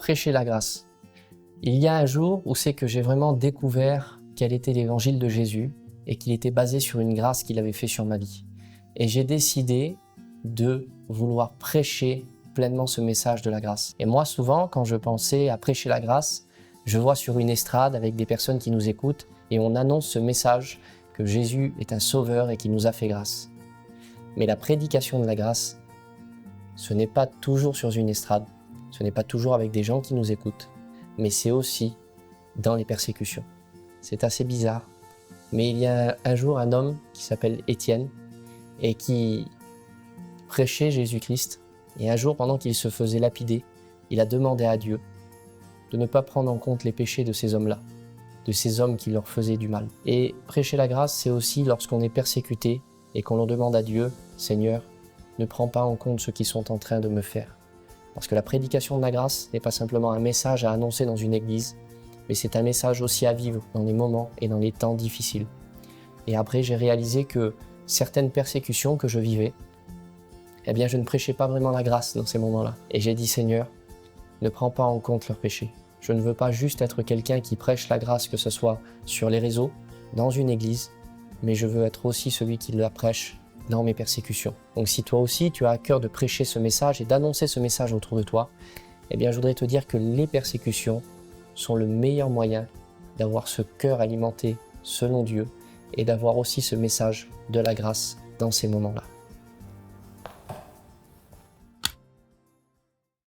prêcher la grâce. Il y a un jour où c'est que j'ai vraiment découvert quel était l'évangile de Jésus et qu'il était basé sur une grâce qu'il avait fait sur ma vie. Et j'ai décidé de vouloir prêcher pleinement ce message de la grâce. Et moi, souvent, quand je pensais à prêcher la grâce, je vois sur une estrade avec des personnes qui nous écoutent et on annonce ce message que Jésus est un sauveur et qu'il nous a fait grâce. Mais la prédication de la grâce, ce n'est pas toujours sur une estrade, ce n'est pas toujours avec des gens qui nous écoutent, mais c'est aussi dans les persécutions. C'est assez bizarre, mais il y a un jour un homme qui s'appelle Étienne et qui prêchait Jésus-Christ. Et un jour, pendant qu'il se faisait lapider, il a demandé à Dieu de ne pas prendre en compte les péchés de ces hommes-là, de ces hommes qui leur faisaient du mal. Et prêcher la grâce, c'est aussi lorsqu'on est persécuté et qu'on leur demande à Dieu, « Seigneur, ne prends pas en compte ce qu'ils sont en train de me faire. » Parce que la prédication de la grâce n'est pas simplement un message à annoncer dans une église, mais c'est un message aussi à vivre dans les moments et dans les temps difficiles. Et après, j'ai réalisé que certaines persécutions que je vivais, eh bien, je ne prêchais pas vraiment la grâce dans ces moments-là. Et j'ai dit, Seigneur, ne prends pas en compte leurs péchés. Je ne veux pas juste être quelqu'un qui prêche la grâce, que ce soit sur les réseaux, dans une église, mais je veux être aussi celui qui la prêche dans mes persécutions. Donc si toi aussi, tu as à cœur de prêcher ce message et d'annoncer ce message autour de toi, eh bien, je voudrais te dire que les persécutions sont le meilleur moyen d'avoir ce cœur alimenté selon Dieu et d'avoir aussi ce message de la grâce dans ces moments-là.